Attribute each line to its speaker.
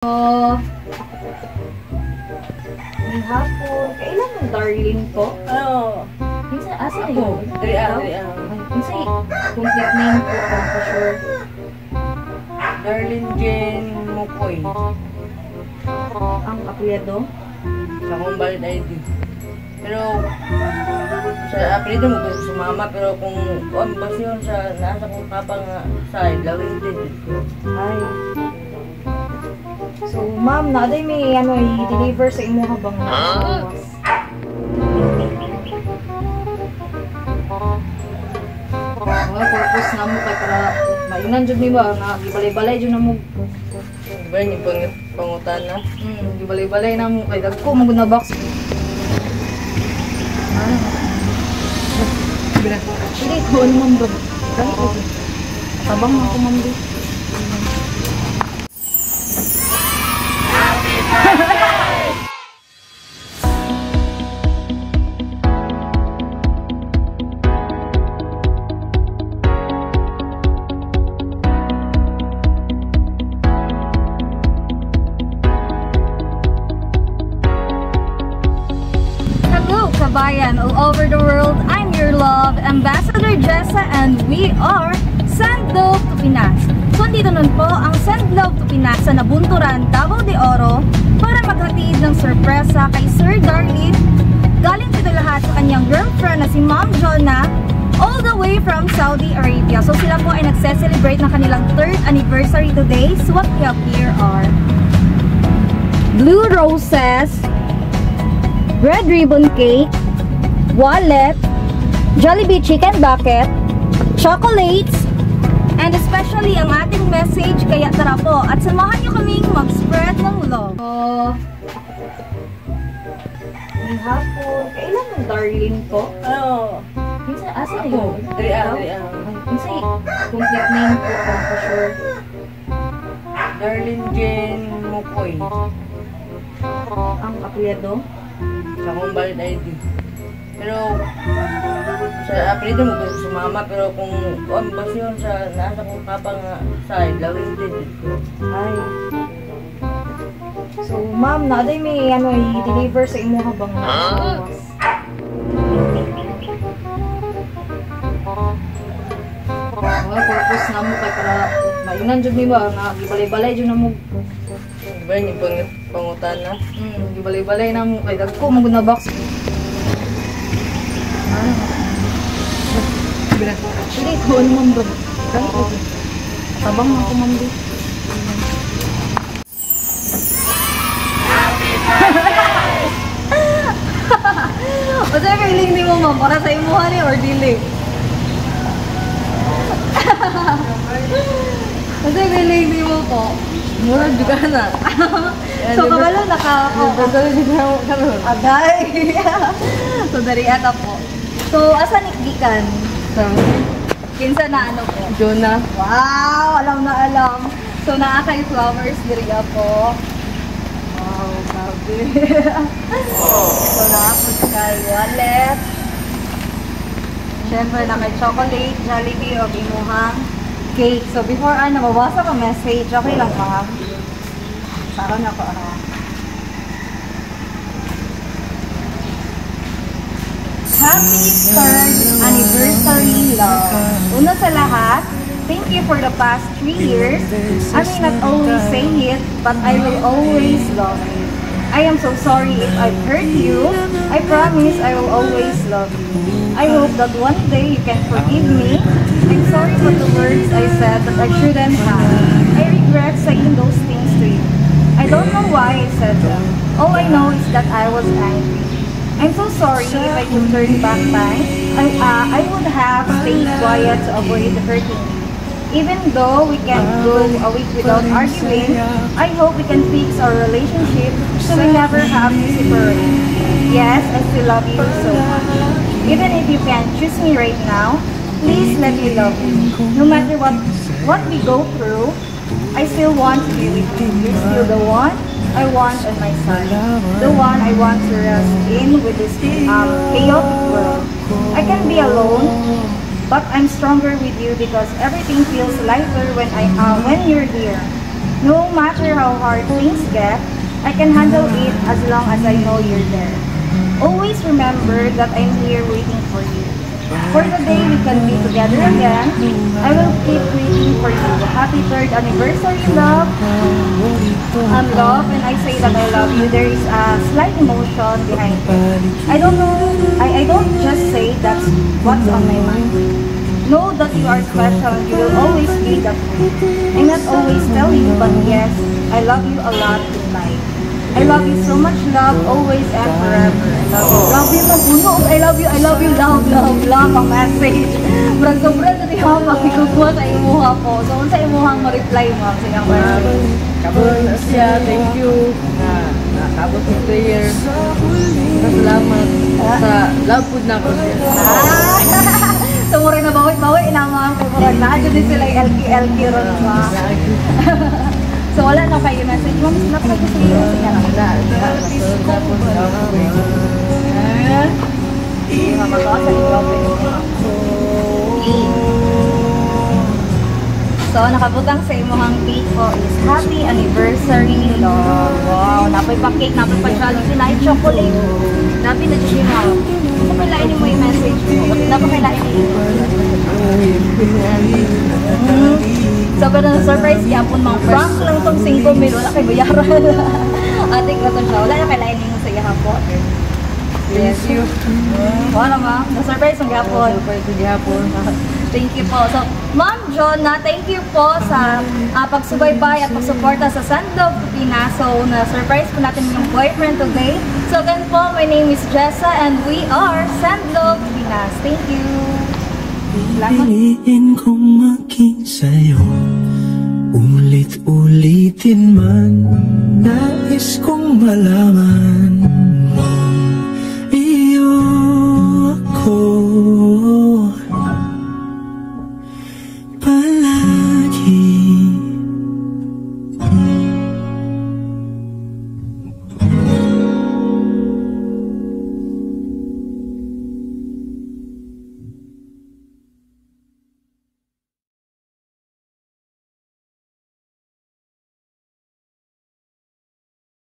Speaker 1: May hapon. Kailan yung darling po?
Speaker 2: Ano?
Speaker 1: Minsan, asa na
Speaker 2: Ako.
Speaker 1: yun?
Speaker 2: Dali.
Speaker 1: Minsan, complete name po po for sure.
Speaker 2: Darlene Jane Mukoy.
Speaker 1: Ang apelyido?
Speaker 2: Sa akong valid ID. Pero, sa apelido mo gusto sumama, pero kung basyon sa nasa kong papa nga side, lawin din dito.
Speaker 1: Ay. So, ma'am, naaday may i-deliver sa imo habang nakawas. Purpose na mo kay para mainan jud ni ba na gibalay-balay jud na mo.
Speaker 2: Diba yung pangutan na?
Speaker 1: Gibalay-balay na mo kay dagko mo na box. Hindi ko naman ba? Tabang ako ma'am di. Hello, kabayan all over the world. I'm your love, Ambassador Jessa, and we are Send Love to Pinas. So, dito nun po ang Send Love to Pinas sa Nabunturan, Davao de Oro para maghatid ng sorpresa kay Sir Darlene. Galing ito lahat sa kanyang girlfriend na si Ma'am Jonah all the way from Saudi Arabia. So, sila po ay nagse-celebrate ng kanilang 3rd anniversary today. So, what we have here are blue roses, red ribbon cake, wallet, Jollibee chicken bucket, chocolates, and especially ang ating message. Kaya tara po at samahan nyo kaming mag-spread ng love. May hapon. Kailan yung darling po?
Speaker 2: Ano?
Speaker 1: Minsan, asa na
Speaker 2: Ako.
Speaker 1: yun?
Speaker 2: Dali.
Speaker 1: Minsan, complete name po po for sure.
Speaker 2: Darlene Jane Mukoy.
Speaker 1: Ang apelyido?
Speaker 2: Sa akong valid ID. Pero, sa apelido mo gusto sumama, pero kung basyon sa nasa kong papa nga side, lawin din dito.
Speaker 1: Ay. So, ma'am, naaday may i-deliver sa imo habang nakawas. Purpose na mo kay para mainan jud ni ba na gibalay-balay jud na mo.
Speaker 2: Diba yung pangutan na?
Speaker 1: Gibalay-balay na mo kay dagko mo na box. Hindi ko naman ba? Tabang ako ma'am di. What's the feeling ni mo ma'am? Para sa imuha ni or dili? What's the feeling ni mo po?
Speaker 2: Murag juga na.
Speaker 1: So kabalo agay. So dari ata po. So asa nikgikan? Kinsa na ano po?
Speaker 2: Jonah.
Speaker 1: Wow, alam na alam. So naa kay flowers diri po. Wow, grabe. So naa po kay wallet. Siyempre na kay chocolate, Jollibee o imuhang cake. So before mabasa ko message, okay lang ma'am. Saron ako Happy 3rd anniversary, love. Una sa lahat, thank you for the past 3 years. I may not always say it, but I will always love you. I am so sorry if I've hurt you. I promise I will always love you. I hope that one day you can forgive me. I'm sorry for the words I said that I shouldn't have. I regret saying those things to you. I don't know why I said them. All I know is that I was angry. I'm so sorry if I could turn back time. I would have stayed quiet to avoid hurting you. Even though we can't go a week without arguing, I hope we can fix our relationship so we never have to separate. Yes, I still love you so much. Even if you can't choose me right now, please let me love you. No matter what we go through, I still want to be with you. You're still the one I want on my side. The one I want to rest in with this chaotic world. I can be alone, but I'm stronger with you because everything feels lighter when you're here. No matter how hard things get, I can handle it as long as I know you're there. Always remember that I'm here waiting for you. For the day we can be together again, I will keep waiting for you. Happy 3rd anniversary, love. Love, when I say that I love you, there is a slight emotion behind it. I don't know, I don't just say that's what's on my mind. Know that you are special and you will always be that way. I'm not always tell you, but yes, I love you a lot tonight. I love you so much, love, always and forever. Love you, mabuno. I love you, love, ang message. Sobrang na niya makikugwa sa imuha po. So, sa imuhang ma-reply mo sa iyang message.
Speaker 2: Kabul na siya, thank you na nakabot ng prayer. Salamat sa love food na ko siya.
Speaker 1: So, mura na bawi-bawi, inamang ko mura na. Diyan din sila yung LK ron ma. So, wala na kayo message mo. Mas nakita ko sa iyo. Hindi mamagawa sa iyo. So, nakabutang sa imuhang cake po is Happy Anniversary, love. Wow, napoy pa cake, napoy pa challenge, sinay chocolate. Napi na siya mo. Napakailain mo yung message mo. Napakailain mo. So, pero na-surprise niya po, mga prank lang itong 5 mil. Wala kayo bayaran. Ating natin siya. Wala na kailain mo sa iya po.
Speaker 2: Thank you.
Speaker 1: Wala ma. Na-surprise ang gapon. Thank you po. So, Ma'am John, thank you po sa pagsubaybay at pagsuporta sa Sandlog Pinas. So, na-surprise po natin yung boyfriend today. So, again po, my name is Jessa and we are Sandlog Pinas. Thank you.
Speaker 3: Pipiliin kong maging sa'yo, ulit-ulitin man. Nais kong malaman